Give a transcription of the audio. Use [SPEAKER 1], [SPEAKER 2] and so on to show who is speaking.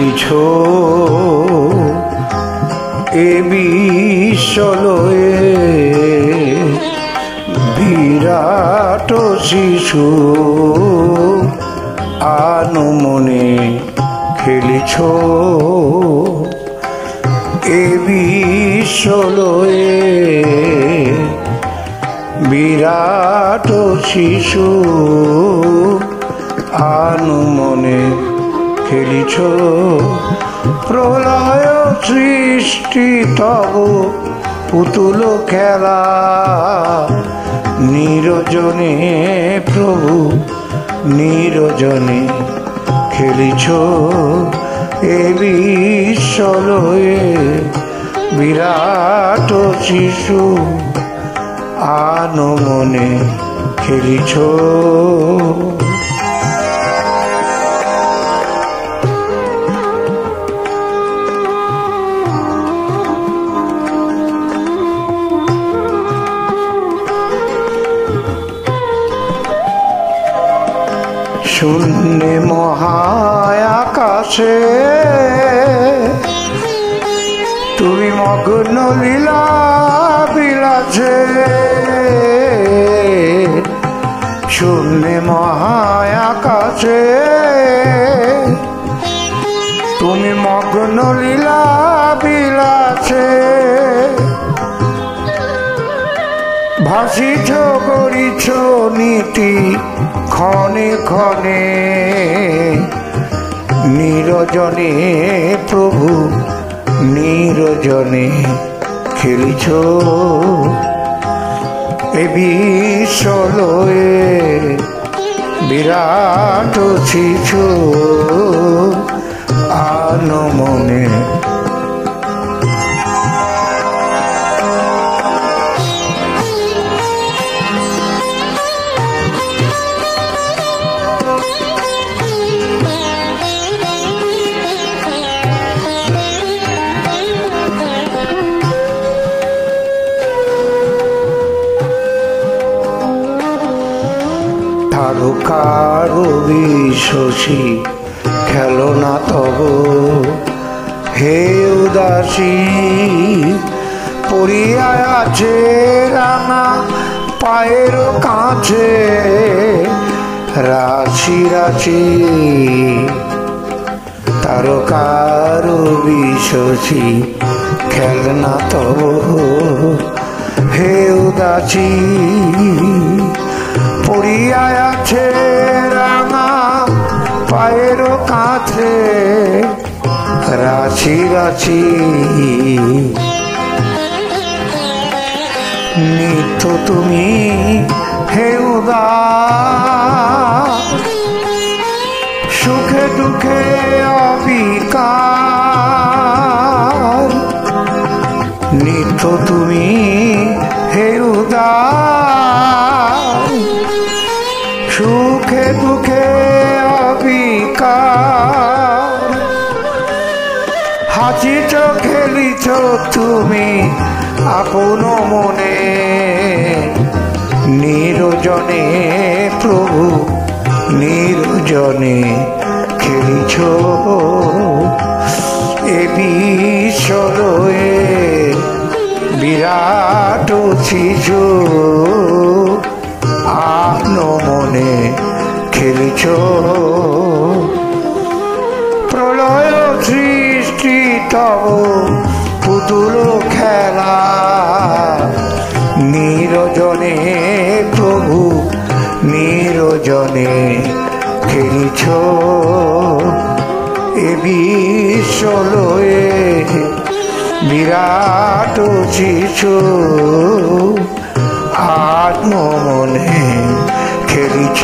[SPEAKER 1] খেলিছ এ বিশ্বলয়ে বিরাট শিশু আনমনে খেলিছ এ বিশ্বলয়ে বিরাট শিশু আনমনে খেলিছ প্রলয় সৃষ্টি তব পুতুল খেলা নিরজনে প্রভু নিরজনে খেলিছ এ বিশ্বলয়ে বিরাট শিশু আনমনে খেলিছ শূন্যে মহাকাশে তুমি মগ্ন লীলা বিলাসে শূন্যে মহাকাশে তুমি মগ্ন লীলা বিলাসে ভাসিছ করিছ নীতি ক্ষণে ক্ষণে নিরজনে প্রভু নিরজনে খেলিছ এ বিশ্বলয়ে বিরাট শিশু আনমনে তারকার বিশ্বসী খেলনা তব হে উদাসী পড়িয়া আছে রাঙা পায়ের কাছে রাশি রাশি তারকার বিশ্বসী খেলনা তব হে উদাসী পড়িয়া আছে রাঙা পায়ের কাছে রাশি রাশি নিত্য তুমি হে উদাস সুখে দুঃখে অবিকার নিত্য তুমি হে উদাস সুখে দুঃখে অবিকার হাসিছ খেলিছ তুমি আপন মনে নিরজনে প্রভু নিরজনে খেলিছ এ বিশ্বলয়ে বিরাট শিশু আনমনে খেলিছ প্রলয় সৃষ্টি তব পুতুল খেলা নিরজনে প্রভু নিরজনে খেলিছ এ বিশ্বলয়ে বিরাট শিশু আত্মমনে খেলিছ।